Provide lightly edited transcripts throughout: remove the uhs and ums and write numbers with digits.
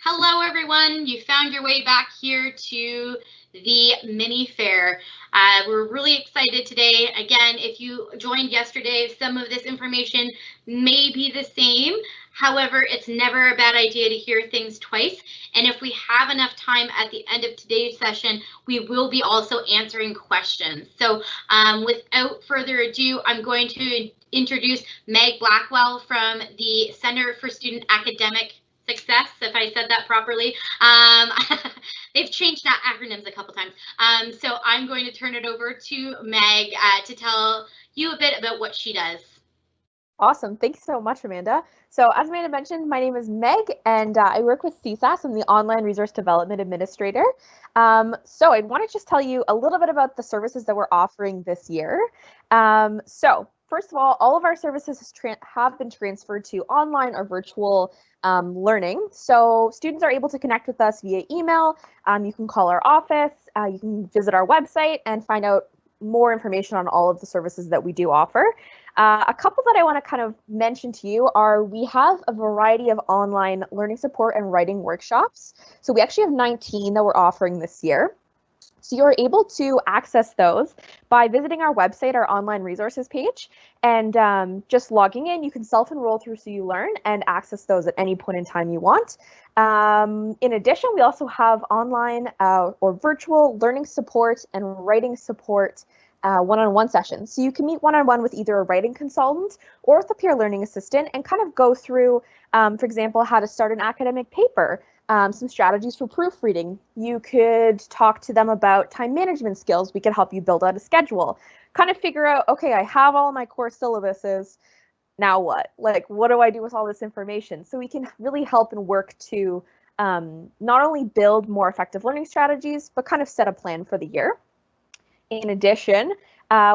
Hello, everyone. You found your way back here to the mini fair. We're really excited today. Again, if you joined yesterday, some of this information may be the same. However, it's never a bad idea to hear things twice. And if we have enough time at the end of today's session, we will be also answering questions. So without further ado, I'm going to introduce Meg Blackwell from the Center for Student Academic Success, if I said that properly. They've changed that acronyms a couple times. So I'm going to turn it over to Meg to tell you a bit about what she does. Awesome. Thanks so much, Amanda. So as Amanda mentioned, my name is Meg, and I work with CSAS. I'm the Online Resource Development Administrator. So I want to just tell you a little bit about the services that we're offering this year. So first of all of our services have been transferred to online or virtual learning. So students are able to connect with us via email. You can call our office, you can visit our website and find out more information on all of the services that we do offer. A couple that I want to kind of mention to you are we have a variety of online learning support and writing workshops. So we actually have 19 that we're offering this year. So you're able to access those by visiting our website, our online resources page, and just logging in. You can self-enroll through CU Learn and access those at any point in time you want. In addition, we also have online or virtual learning support and writing support one-on-one sessions. So you can meet one-on-one with either a writing consultant or with a peer learning assistant and kind of go through, for example, how to start an academic paper, some strategies for proofreading. You could talk to them about time management skills. We could help you build out a schedule, kind of figure out, okay, I have all my core syllabuses. Now what? Like, what do I do with all this information? So we can really help and work to not only build more effective learning strategies, but kind of set a plan for the year. In addition,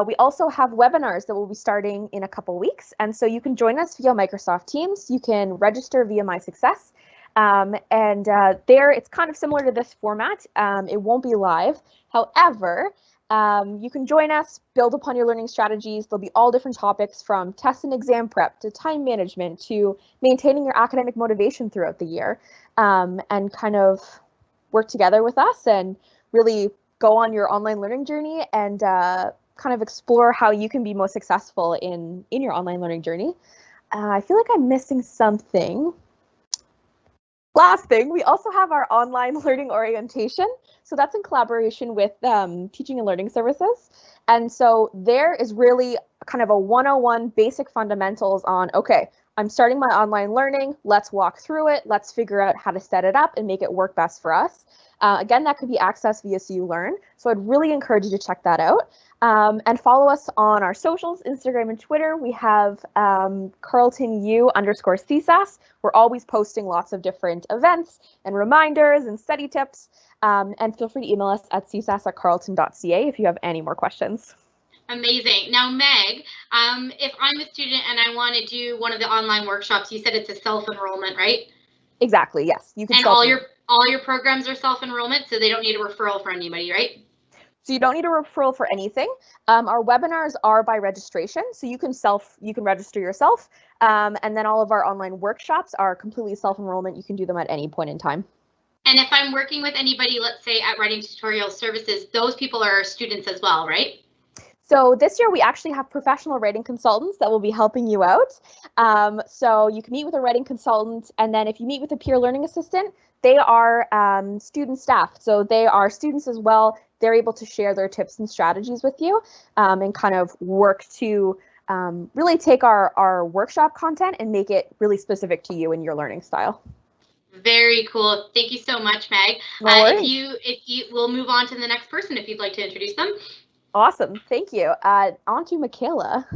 we also have webinars that will be starting in a couple weeks. And so you can join us via Microsoft Teams. You can register via My Success. There, it's kind of similar to this format. It won't be live. However, you can join us, build upon your learning strategies. There'll be all different topics from test and exam prep to time management to maintaining your academic motivation throughout the year, and kind of work together with us and really go on your online learning journey and kind of explore how you can be most successful in your online learning journey. I feel like I'm missing something. Last thing, we also have our online learning orientation. So that's in collaboration with Teaching and Learning Services. And so there is really kind of a 101 basic fundamentals on, okay, I'm starting my online learning. Let's walk through it. Let's figure out how to set it up and make it work best for us. Again, that could be accessed via CU Learn. So I'd really encourage you to check that out. And follow us on our socials, Instagram and Twitter. We have Carleton U_CSAS. We're always posting lots of different events and reminders and study tips. And feel free to email us at csas@carleton.ca if you have any more questions. Amazing. Now, Meg, if I'm a student and I want to do one of the online workshops, you said it's a self-enrollment, right? Exactly, yes. You can. And all your programs are self-enrollment, so they don't need a referral for anybody, right? So you don't need a referral for anything. Our webinars are by registration, so you can register yourself. And then all of our online workshops are completely self-enrollment. You can do them at any point in time. And if I'm working with anybody, let's say at Writing Tutorial Services, those people are students as well, right? So this year we actually have professional writing consultants that will be helping you out. So you can meet with a writing consultant, and then if you meet with a peer learning assistant, they are student staff. So they are students as well. They're able to share their tips and strategies with you and kind of work to really take our workshop content and make it really specific to you and your learning style. Very cool. Thank you so much, Meg. No worries. If you we'll move on to the next person if you'd like to introduce them. Awesome. Thank you. On to Michaela.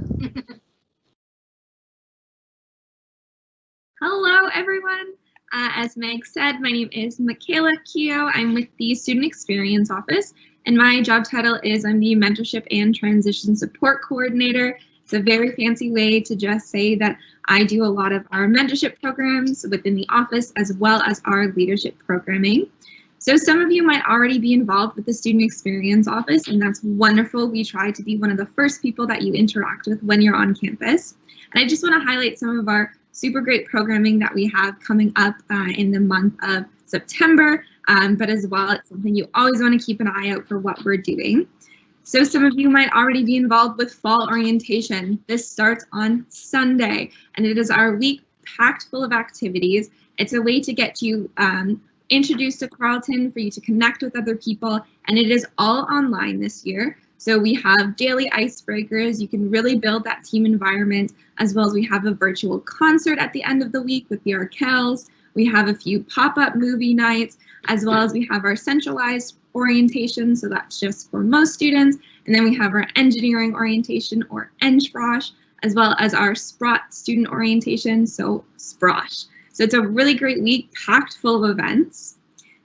Hello, everyone. As Meg said, my name is Michaela Keogh. I'm with the Student Experience Office, and my job title is I'm the Mentorship and Transition Support Coordinator. It's a very fancy way to just say that I do a lot of our mentorship programs within the office as well as our leadership programming. So some of you might already be involved with the Student Experience Office, and that's wonderful. We try to be one of the first people that you interact with when you're on campus. And I just want to highlight some of our super great programming that we have coming up in the month of September, but as well, it's something you always want to keep an eye out for what we're doing. So some of you might already be involved with fall orientation. This starts on Sunday, and it is our week packed full of activities. It's a way to get you introduced to Carleton, for you to connect with other people, and it is all online this year. So we have daily icebreakers. You can really build that team environment, as well as we have a virtual concert at the end of the week with the Arkells. We have a few pop-up movie nights, as well as we have our centralized orientation, so that's just for most students. And then we have our engineering orientation, or ENGFROSH, as well as our SPROT student orientation, so SPROSH. So it's a really great week packed full of events.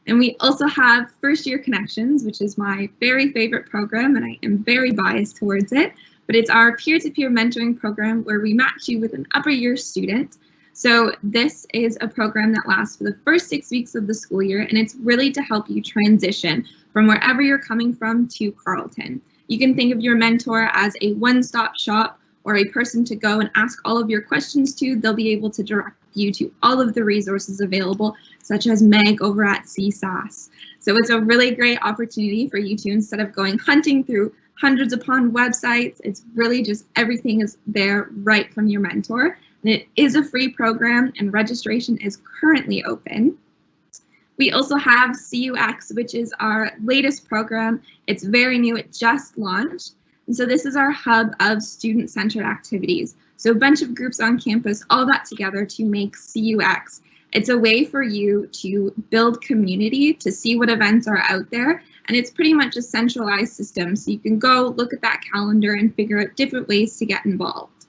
And we also have First Year Connections, which is my very favorite program, and I am very biased towards it. But it's our peer-to-peer mentoring program where we match you with an upper year student. So this is a program that lasts for the first 6 weeks of the school year, and it's really to help you transition from wherever you're coming from to Carleton. You can think of your mentor as a one-stop shop, or a person to go and ask all of your questions to. They'll be able to direct you to all of the resources available, such as Megg over at CSAS. So it's a really great opportunity for you to, instead of going hunting through hundreds upon websites, it's really just everything is there right from your mentor. And it is a free program, and registration is currently open. We also have CUX, which is our latest program. It's very new, it just launched. And so this is our hub of student-centered activities. So a bunch of groups on campus all got together to make CUX. It's a way for you to build community, to see what events are out there, and it's pretty much a centralized system. So you can go look at that calendar and figure out different ways to get involved.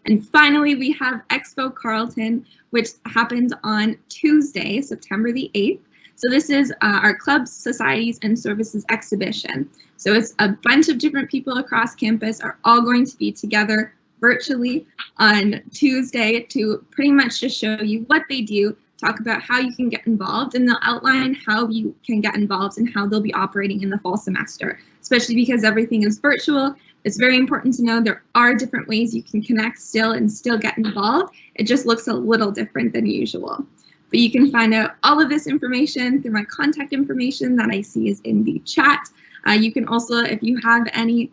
And finally, we have Expo Carleton, which happens on Tuesday, September the 8th. So this is our clubs, societies, and services exhibition. So it's a bunch of different people across campus are all going to be together virtually on Tuesday to pretty much just show you what they do, talk about how you can get involved, and they'll outline how you can get involved and how they'll be operating in the fall semester, especially because everything is virtual. It's very important to know there are different ways you can connect still and still get involved. It just looks a little different than usual. But you can find out all of this information through my contact information that I see is in the chat. You can also, if you have any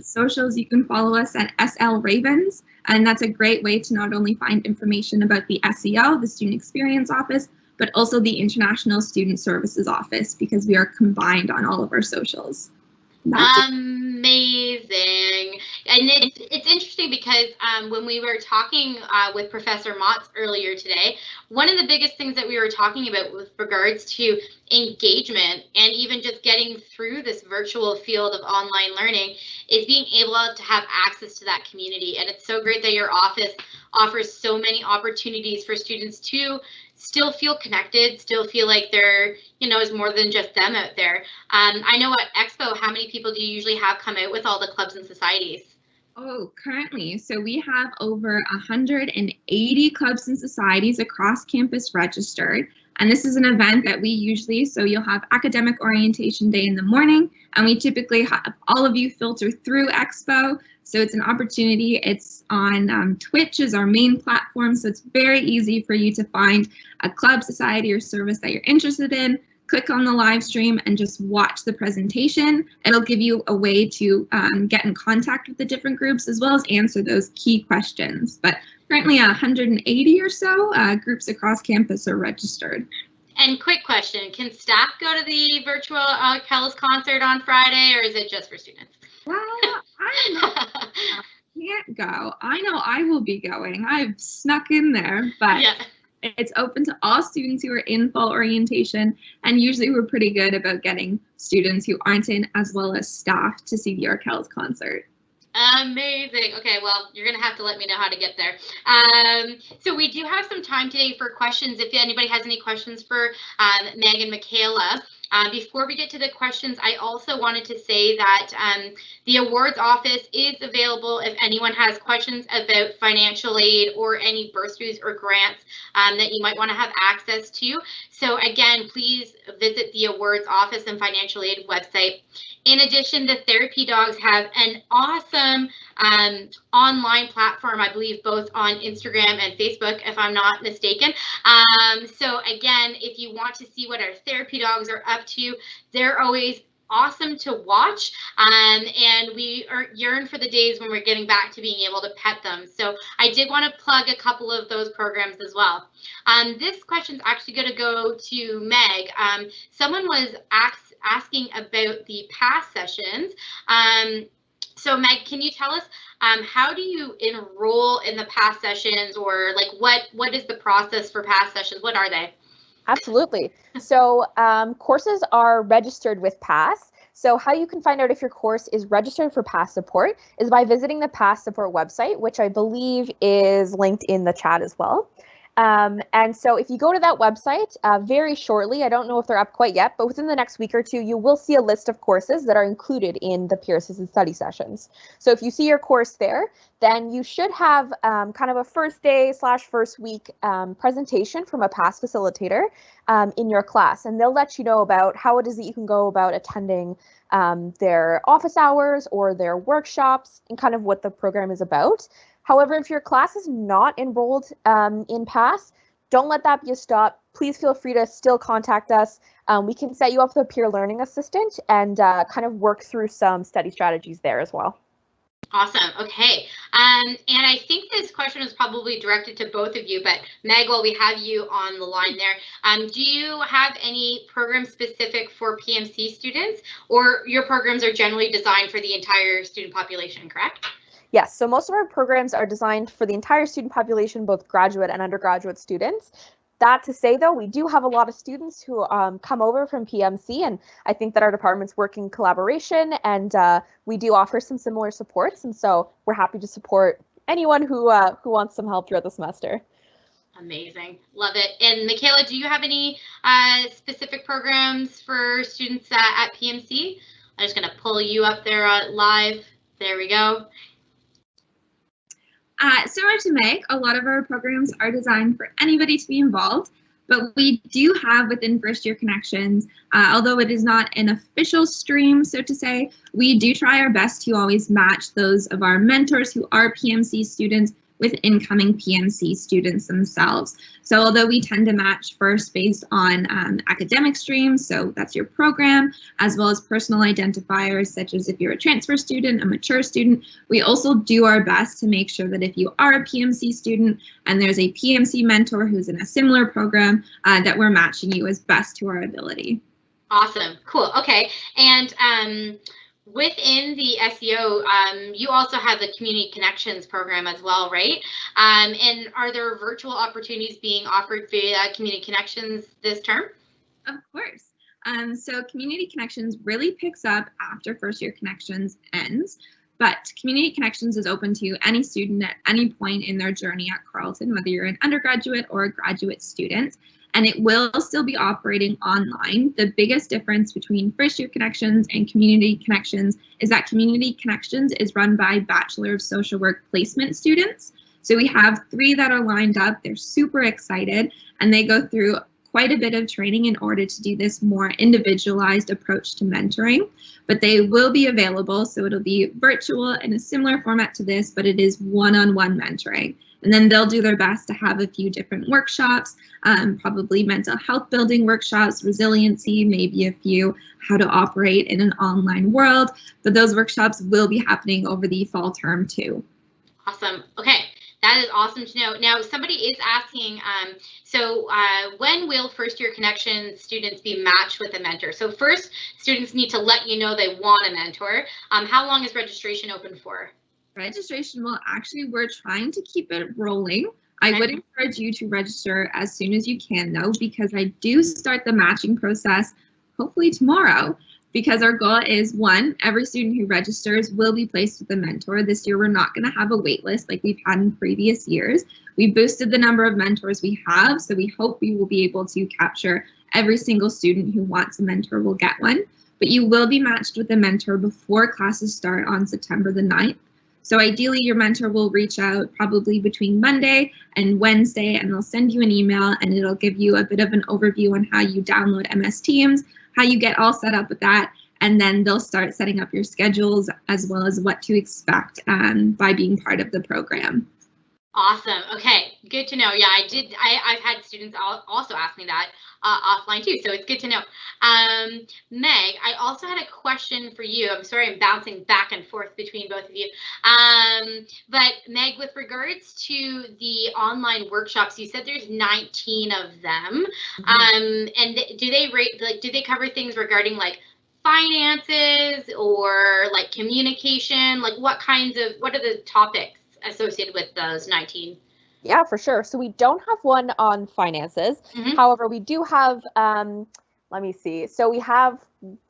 socials, you can follow us at SL Ravens, and that's a great way to not only find information about the SEO, the Student Experience Office, but also the International Student Services Office, because we are combined on all of our socials. Amazing. And it's interesting because when we were talking with Professor Motz earlier today, one of the biggest things that we were talking about with regards to engagement and even just getting through this virtual field of online learning is being able to have access to that community. And it's so great that your office offers so many opportunities for students to still feel connected, still feel like there, is more than just them out there. I know at Expo, how many people do you usually have come out with all the clubs and societies? Oh, currently, so we have over 180 clubs and societies across campus registered. And this is an event that we usually, so you'll have academic orientation day in the morning, and we typically have all of you filter through Expo. So it's an opportunity. It's on Twitch is our main platform. So it's very easy for you to find a club, society, or service that you're interested in. Click on the live stream and just watch the presentation. It'll give you a way to get in contact with the different groups, as well as answer those key questions. But currently 180 or so groups across campus are registered. And quick question, can staff go to the virtual Kellis concert on Friday, or is it just for students? Well, I know I can't go. I know I will be going. I've snuck in there, but yeah. It's open to all students who are in fall orientation, and usually we're pretty good about getting students who aren't in, as well as staff, to see the Arkells concert. Amazing. Okay, well, you're going to have to let me know how to get there. So we do have some time today for questions. If anybody has any questions for Meg and Michaela. Before we get to the questions, I also wanted to say that the awards office is available if anyone has questions about financial aid or any bursaries or grants that you might want to have access to. So again, please visit the awards office and financial aid website. In addition, the therapy dogs have an awesome online platform, I believe both on Instagram and Facebook, if I'm not mistaken. So again, if you want to see what our therapy dogs are up to, they're always awesome to watch, and we yearn for the days when we're getting back to being able to pet them. So I did want to plug a couple of those programs as well. This question is actually going to go to Meg. Someone was asking about the PASS sessions. So Meg, can you tell us how do you enroll in the PASS sessions, or like what is the process for PASS sessions? What are they? Absolutely. So courses are registered with PASS. So how you can find out if your course is registered for PASS support is by visiting the PASS support website, which I believe is linked in the chat as well. And so if you go to that website very shortly, I don't know if they're up quite yet, but within the next week or two, you will see a list of courses that are included in the peer-assisted study sessions. So if you see your course there, then you should have kind of a first day / first week presentation from a PASS facilitator in your class. And they'll let you know about how it is that you can go about attending their office hours or their workshops and kind of what the program is about. However, if your class is not enrolled in PASS, don't let that be a stop. Please feel free to still contact us. We can set you up with a peer learning assistant and kind of work through some study strategies there as well. Awesome. Okay. And I think this question is probably directed to both of you, but Meg, while we have you on the line there, do you have any programs specific for PMC students, or your programs are generally designed for the entire student population, correct? Yes, so most of our programs are designed for the entire student population, both graduate and undergraduate students. That to say, though, we do have a lot of students who come over from PMC, and I think that our departments work in collaboration, and we do offer some similar supports, and so we're happy to support anyone who wants some help throughout the semester. Amazing. Love it. And Michaela, do you have any specific programs for students at PMC? I'm just going to pull you up there live. There we go. Similar to Meg, a lot of our programs are designed for anybody to be involved, but we do have within First Year Connections, although it is not an official stream, so to say, we do try our best to always match those of our mentors who are PMC students with incoming PMC students themselves. So although we tend to match first based on academic streams, so that's your program, as well as personal identifiers, such as if you're a transfer student, a mature student, we also do our best to make sure that if you are a PMC student and there's a PMC mentor who's in a similar program, that we're matching you as best to our ability. Awesome. Cool. Okay. And within the SEO, you also have the Community Connections program as well, right? And are there virtual opportunities being offered via Community Connections this term? Of course. So Community Connections really picks up after First Year Connections ends, but Community Connections is open to any student at any point in their journey at Carleton, whether you're an undergraduate or a graduate student. And it will still be operating online. The biggest difference between First Year Connections and Community Connections is that Community Connections is run by Bachelor of Social Work placement students. So we have 3 that are lined up. They're super excited, and they go through quite a bit of training in order to do this more individualized approach to mentoring. But they will be available, so it'll be virtual in a similar format to this, but it is one-on-one mentoring. And then they'll do their best to have a few different workshops, probably mental health building workshops, resiliency, maybe a few how to operate in an online world. But those workshops will be happening over the fall term too. Awesome. Okay. That is awesome to know. Now, somebody is asking, when will First Year Connections students be matched with a mentor? So first, students need to let you know they want a mentor. How long is registration open for? Registration, well, actually, we're trying to keep it rolling. I would encourage you to register as soon as you can, though, because I do start the matching process hopefully tomorrow, because our goal is, 1, every student who registers will be placed with a mentor. This year, we're not going to have a wait list like we've had in previous years. We boosted the number of mentors we have, so we hope we will be able to capture every single student who wants a mentor will get one. But you will be matched with a mentor before classes start on September the 9th. So ideally, your mentor will reach out probably between Monday and Wednesday, and they'll send you an email, and it'll give you a bit of an overview on how you download MS Teams, how you get all set up with that, and then they'll start setting up your schedules as well as what to expect by being part of the program. Awesome. Okay, good to know. Yeah, I've had students also ask me that offline too, so it's good to know. Meg, I also had a question for you. I'm sorry, I'm bouncing back and forth between both of you. But Meg, with regards to the online workshops, you said there's 19 of them. And do they cover things regarding like finances or like communication? Like what are the topics associated with those 19? Yeah, for sure. So we don't have one on finances. However, we do have, let me see. So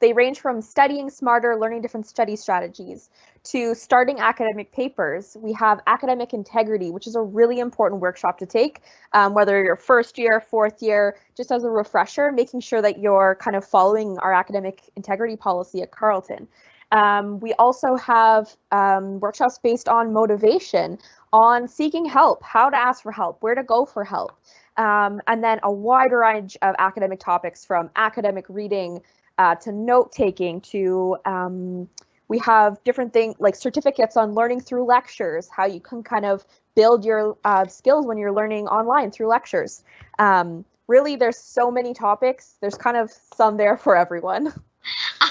they range from studying smarter, learning different study strategies, to starting academic papers. We have academic integrity, which is a really important workshop to take, whether you're first year, fourth year, just as a refresher, making sure that you're kind of following our academic integrity policy at Carleton. We also have workshops based on motivation, on seeking help, how to ask for help, where to go for help, and then a wide range of academic topics from academic reading to note-taking to we have different things like certificates on learning through lectures, how you can kind of build your skills when you're learning online through lectures. Really, there's so many topics. There's kind of some there for everyone.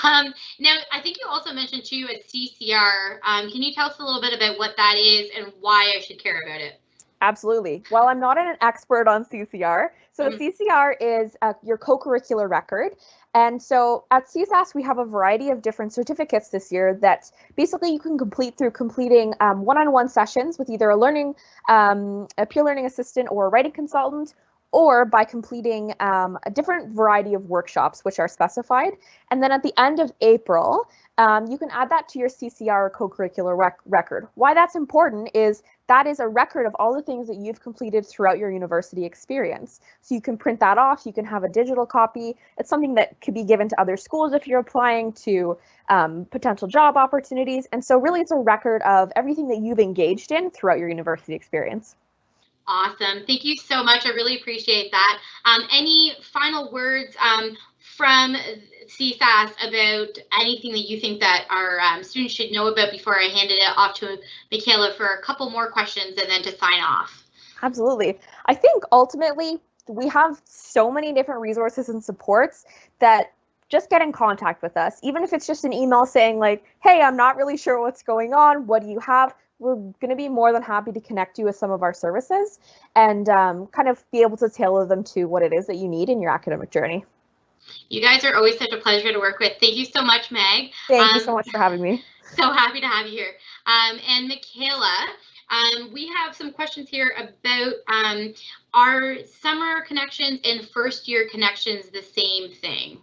Now, I think you also mentioned too a CCR. Can you tell us a little bit about what that is and why I should care about it? Absolutely. Well, I'm not an expert on CCR. So CCR is your co-curricular record. And so at CSAS, we have a variety of different certificates this year that basically you can complete through completing one-on-one sessions with either a peer learning assistant or a writing consultant, or by completing a different variety of workshops which are specified. And then at the end of April, you can add that to your CCR co-curricular record. Why that's important is that is a record of all the things that you've completed throughout your university experience. So you can print that off, you can have a digital copy. It's something that could be given to other schools if you're applying to potential job opportunities. And so really it's a record of everything that you've engaged in throughout your university experience. Awesome. Thank you so much. I really appreciate that. Any final words from CSAS about anything that you think that our students should know about before I handed it off to Michaela for a couple more questions and then to sign off? Absolutely. I think ultimately we have so many different resources and supports that just get in contact with us. Even if it's just an email saying like, hey, I'm not really sure what's going on. What do you have? We're going to be more than happy to connect you with some of our services and kind of be able to tailor them to what it is that you need in your academic journey. You guys are always such a pleasure to work with. Thank you so much, Meg. Thank you so much for having me. So happy to have you here. And Michaela, we have some questions here about are summer connections and first year connections the same thing?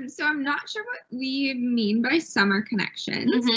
So I'm not sure what we mean by summer connections.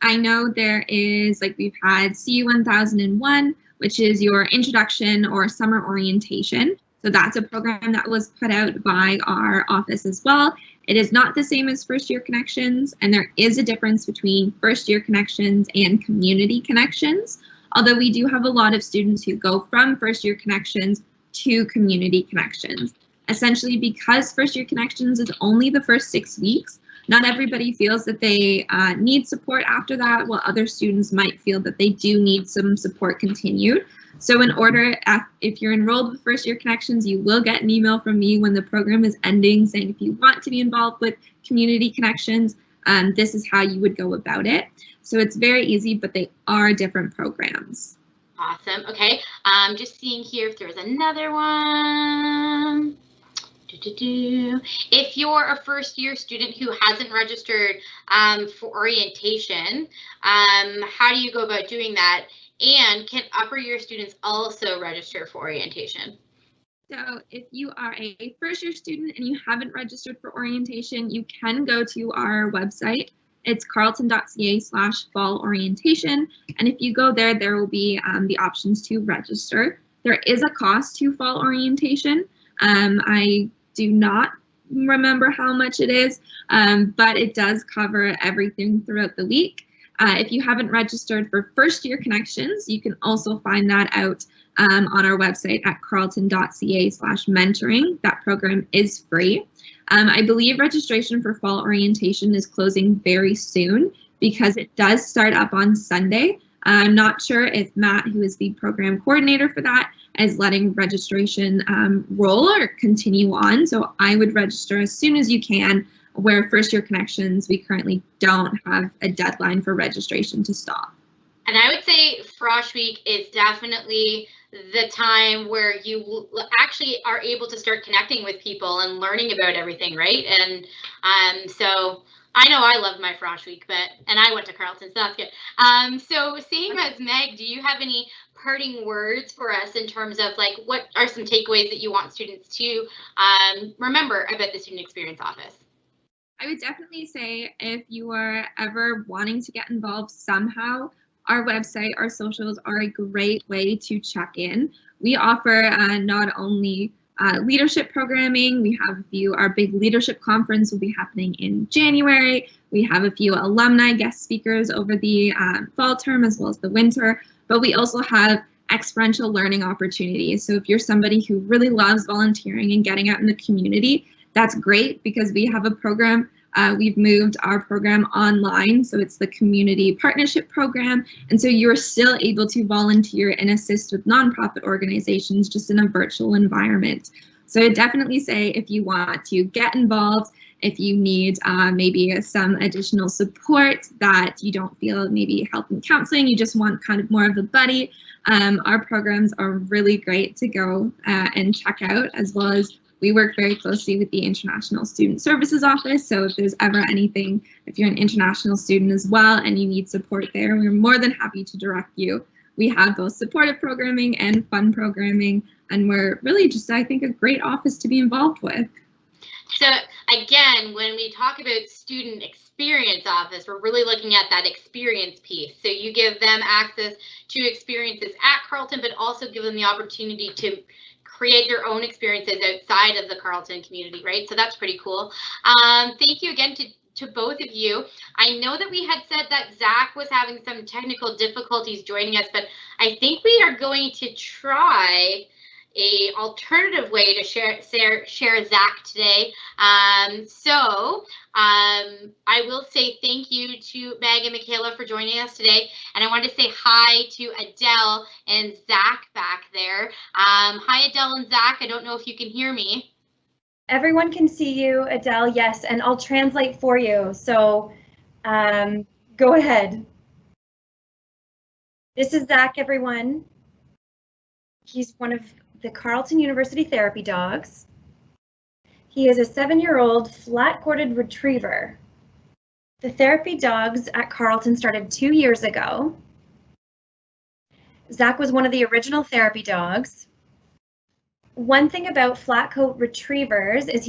I know there is, like, we've had CU 1001, which is your introduction or summer orientation. So that's a program that was put out by our office as well. It is not the same as first year connections, and there is a difference between first year connections and community connections. Although we do have a lot of students who go from first year connections to community connections. Essentially, because first year connections is only the first 6 weeks, not everybody feels that they need support after that, while other students might feel that they do need some support continued. So in order, if you're enrolled with first year connections, you will get an email from me when the program is ending saying if you want to be involved with community connections, this is how you would go about it. So it's very easy, but they are different programs. Awesome. Okay. Just seeing here if there's another one. If you're a first year student who hasn't registered for orientation, how do you go about doing that? And can upper year students also register for orientation? So if you are a first year student and you haven't registered for orientation, you can go to our website. It's carleton.ca/fall orientation. And if you go there, there will be the options to register. There is a cost to fall orientation. I do not remember how much it is, but it does cover everything throughout the week. If you haven't registered for first year connections, you can also find that out on our website at carleton.ca/mentoring. That program is free. I believe registration for fall orientation is closing very soon because it does start up on Sunday. I'm not sure if Matt, who is the program coordinator for that, is letting registration roll or continue on. So I would register as soon as you can. Where first year connections, we currently don't have a deadline for registration to stop. And I would say Frosh Week is definitely the time where you actually are able to start connecting with people and learning about everything, right? And so I know I love my Frosh Week, and I went to Carleton, so that's good. So seeing as Meg, do you have any parting words for us in terms of like what are some takeaways that you want students to remember about the Student Experience Office? I would definitely say if you are ever wanting to get involved somehow, our website, our socials are a great way to check in. We offer not only leadership programming, we have a few, our big leadership conference will be happening in January. We have a few alumni guest speakers over the fall term as well as the winter, but we also have experiential learning opportunities. So if you're somebody who really loves volunteering and getting out in the community, that's great because we have a program. We've moved our program online, so it's the Community Partnership Program, and so you're still able to volunteer and assist with nonprofit organizations just in a virtual environment. So I definitely say if you want to get involved, if you need maybe some additional support that you don't feel maybe help in counseling, you just want kind of more of a buddy, our programs are really great to go and check out, as well as we work very closely with the International Student Services Office, so if there's ever anything, if you're an international student as well and you need support there, we're more than happy to direct you. We have both supportive programming and fun programming, and we're really just, I think, a great office to be involved with. So again, when we talk about Student Experience Office, we're really looking at that experience piece. So you give them access to experiences at Carleton, but also give them the opportunity to create their own experiences outside of the Carleton community, right? So that's pretty cool. Thank you again to both of you. I know that we had said that Zach was having some technical difficulties joining us, but I think we are going to try a alternative way to share Zach today. I will say thank you to Meg and Michaela for joining us today. And I want to say hi to Adelle and Zach back there. Hi, Adelle and Zach. I don't know if you can hear me. Everyone can see you, Adele, yes, and I'll translate for you. So go ahead. This is Zach, everyone. He's one of the Carleton University therapy dogs. He is a 7-year-old flat-coated retriever. The therapy dogs at Carleton started 2 years ago. Zach was one of the original therapy dogs. One thing about flat coat retrievers is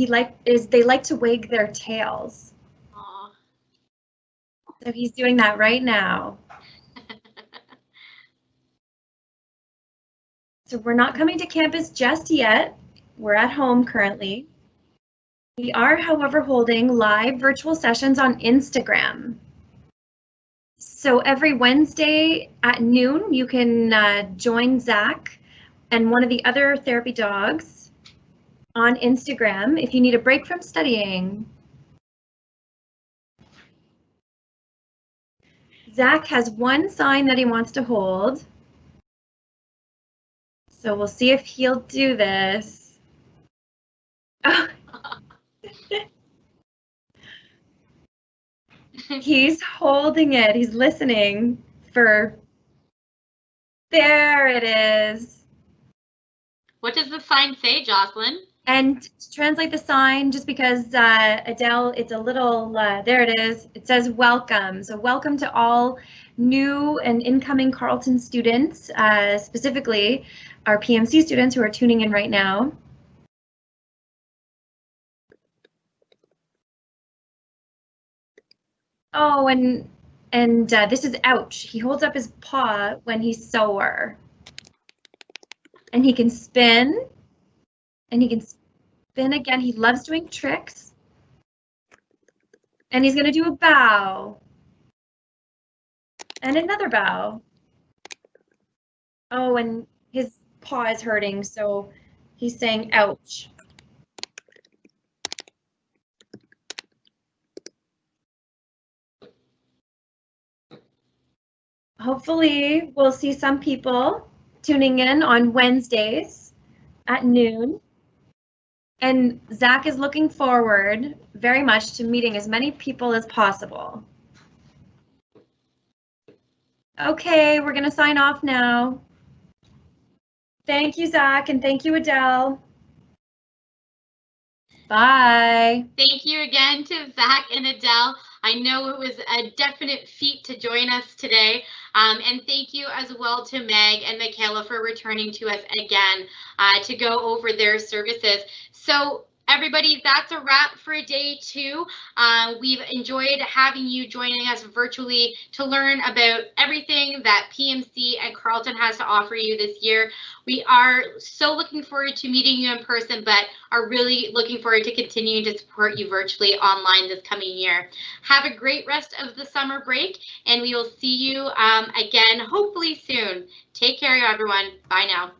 they like to wag their tails. Aww. So he's doing that right now. So we're not coming to campus just yet. We're at home currently. We are, however, holding live virtual sessions on Instagram. So every Wednesday at noon, you can join Zach and one of the other therapy dogs on Instagram if you need a break from studying. Zach has one sign that he wants to hold. So we'll see if he'll do this. Oh. He's holding it. He's listening for. There it is. What does the sign say, Jocelyn? And to translate the sign, just because Adele, it's a little, there it is. It says welcome. So welcome to all new and incoming Carleton students, specifically our PMC students who are tuning in right now. Oh, and this is ouch. He holds up his paw when he's sore. And he can spin. And he can spin again. He loves doing tricks. And he's going to do a bow. And another bow. Oh, and his paw is hurting, so he's saying ouch. hopefully we'll see some people tuning in on Wednesdays at noon. And Zach is looking forward very much to meeting as many people as possible. Okay, we're going to sign off now. Thank you, Zach, and thank you, Adelle. Bye. Thank you again to Zach and Adelle. I know it was a definite feat to join us today. And thank you as well to Meg and Michaela for returning to us again to go over their services. So everybody, that's a wrap for day 2. We've enjoyed having you joining us virtually to learn about everything that PMC and Carleton has to offer you this year. We are so looking forward to meeting you in person, but are really looking forward to continuing to support you virtually online this coming year. Have a great rest of the summer break, and we will see you again hopefully soon. Take care, everyone. Bye now.